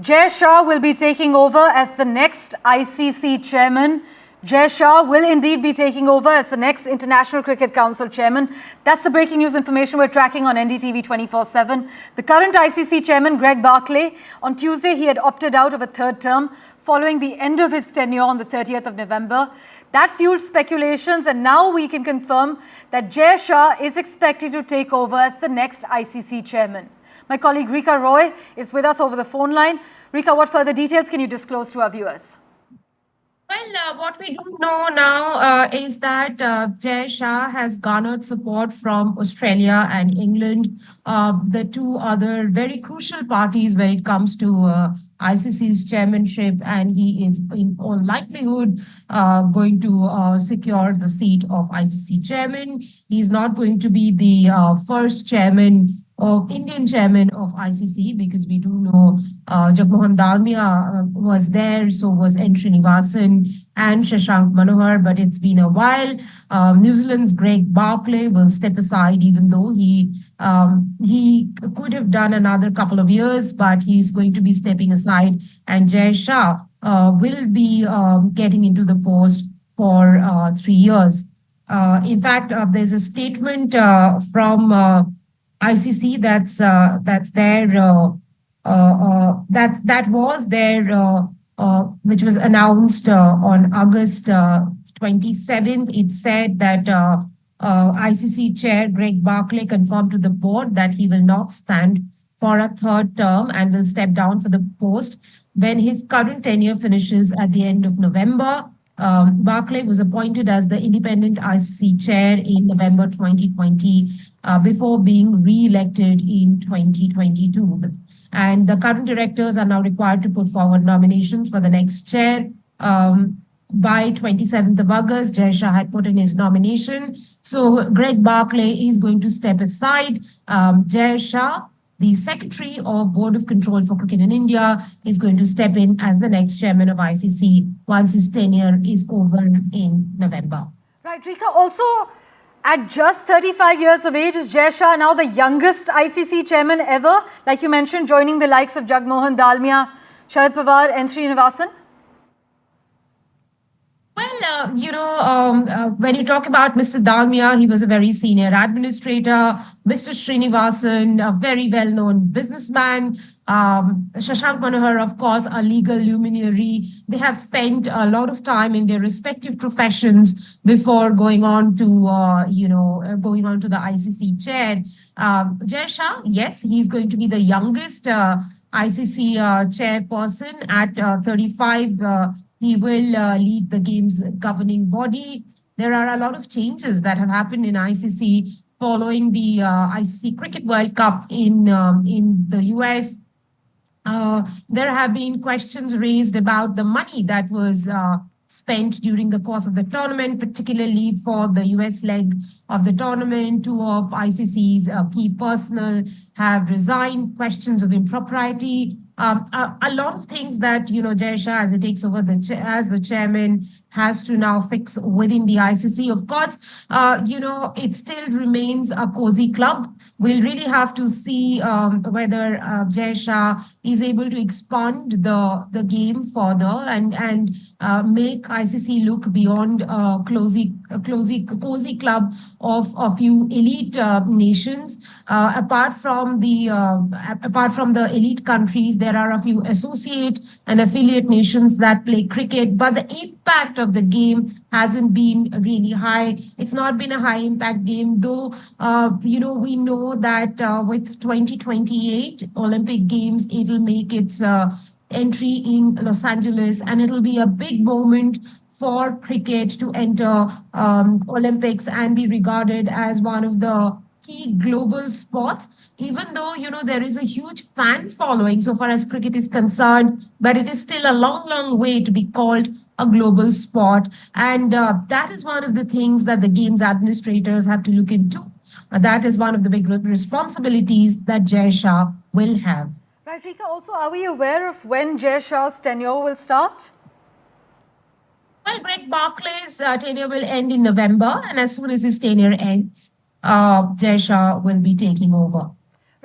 Jay Shah will be taking over as the next ICC chairman. Jay Shah will indeed be taking over as the next International Cricket Council chairman. That's the breaking news information we're tracking on NDTV 24/7. The current ICC chairman, Greg Barclay, on Tuesday he had opted out of a third term following the end of his tenure on the 30th of November. That fueled speculations, and now we can confirm that Jay Shah is expected to take over as the next ICC chairman. My colleague Rika Roy is with us over the phone line. Rika, what further details can you disclose to our viewers? Well, what we do know now is that Jay Shah has garnered support from Australia and England, the two other very crucial parties when it comes to ICC's chairmanship, and he is in all likelihood going to secure the seat of ICC chairman. He's not going to be the first chairman of Indian chairman of ICC, because we do know Jagmohan Dalmia was there, so was N. Srinivasan and Shashank Manohar, but it's been a while. New Zealand's Greg Barclay will step aside, even though he could have done another couple of years, but he's going to be stepping aside, and Jay Shah will be getting into the post for 3 years. In fact, there's a statement from ICC that's there that was there, which was announced on August 27th. It said that ICC chair Greg Barclay confirmed to the board that he will not stand for a third term and will step down for the post when his current tenure finishes at the end of November. Barclay was appointed as the independent ICC chair in November 2020 before being re-elected in 2022. And the current directors are now required to put forward nominations for the next chair. By 27th of August, Jay Shah had put in his nomination. So Greg Barclay is going to step aside. Jay Shah, the Secretary of Board of Control for Cricket in India, is going to step in as the next chairman of ICC once his tenure is over in November. Right, Rika, also at just 35 years of age, is Jay Shah now the youngest ICC chairman ever? Like you mentioned, joining the likes of Jagmohan Dalmia, Sharad Pawar, N. Srinivasan? Well, when you talk about Mr. Dalmia, he was a very senior administrator. Mr. Srinivasan, a very well-known businessman. Shashank Manohar, of course, a legal luminary. They have spent a lot of time in their respective professions before going on to, going on to the ICC chair. Jay Shah, yes, he's going to be the youngest ICC chairperson at 35. He will lead the game's governing body. There are a lot of changes that have happened in ICC following the ICC Cricket World Cup in the US. There have been questions raised about the money that was spent during the course of the tournament, particularly for the US leg of the tournament. Two of ICC's key personnel have resigned. Questions of impropriety. A lot of things that, Jay Shah, as he takes over as the chairman, has to now fix within the ICC. Of course, it still remains a cozy club. We'll really have to see whether Jay Shah is able to expand the game further and make ICC look beyond a cozy club of a few elite nations. Apart from the elite countries, there are a few associate and affiliate nations that play cricket, but the impact of the game hasn't been really high. It's not been a high impact game, though. We know that with 2028 Olympic Games, it'll make its entry in Los Angeles, and it'll be a big moment for cricket to enter Olympics and be regarded as one of the key global sports, even though, there is a huge fan following so far as cricket is concerned, but it is still a long, long way to be called a global sport. And that is one of the things that the games administrators have to look into. That is one of the big responsibilities that Jay Shah will have. Right, Rika, also, are we aware of when Jay Shah's tenure will start? Well, Greg Barclay's tenure will end in November, and as soon as his tenure ends, Jay Shah will be taking over.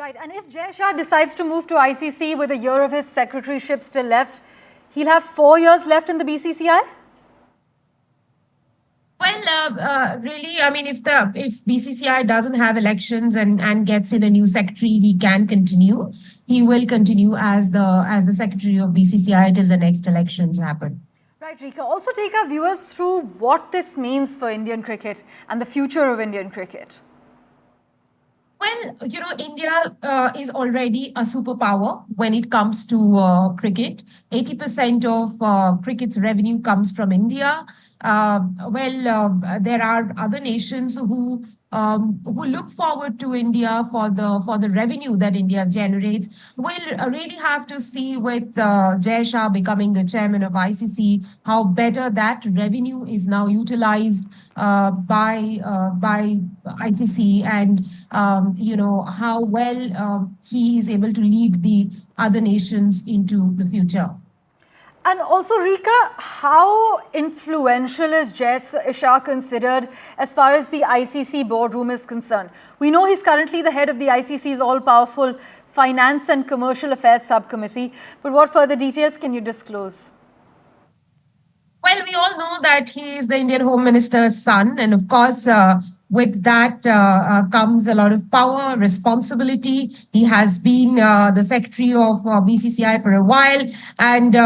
Right, and if Jay Shah decides to move to ICC with a year of his secretaryship still left, he'll have 4 years left in the BCCI? Well, really, I mean, if BCCI doesn't have elections and gets in a new secretary, he can continue. He will continue as the secretary of BCCI till the next elections happen. Right, Rika. Also take our viewers through what this means for Indian cricket and the future of Indian cricket. Well, India is already a superpower when it comes to cricket. 80% of cricket's revenue comes from India. There are other nations who look forward to India for the revenue that India generates. We'll really have to see with Jay Shah becoming the chairman of ICC how better that revenue is now utilized by ICC, and how well he is able to lead the other nations into the future. And also, Rika, how influential is Jay Shah considered as far as the ICC boardroom is concerned? We know he's currently the head of the ICC's all-powerful Finance and Commercial Affairs Subcommittee, but what further details can you disclose? Well, we all know that he is the Indian Home Minister's son, and of course, with that comes a lot of power, responsibility. He has been the secretary of BCCI for a while, and in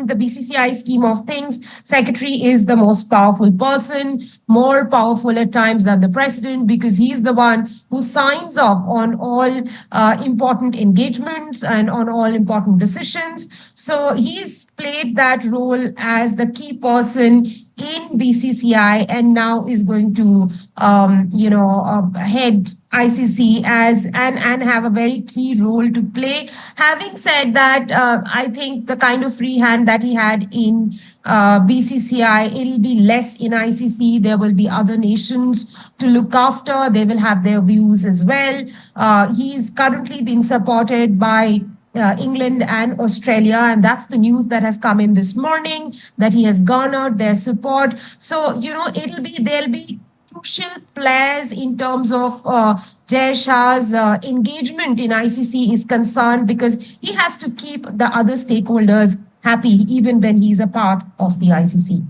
the BCCI scheme of things, secretary is the most powerful person, more powerful at times than the president, because he's the one who signs off on all important engagements and on all important decisions. So he's played that role as the key person in BCCI, and now is going to head ICC and have a very key role to play. Having said that, I think the kind of free hand that he had in BCCI, it'll be less in ICC. There will be other nations to look after. They will have their views as well. He's currently being supported by England and Australia, and that's the news that has come in this morning, that he has garnered their support. So there'll be crucial players in terms of Jay Shah's engagement in ICC is concerned, because he has to keep the other stakeholders happy even when he's a part of the ICC.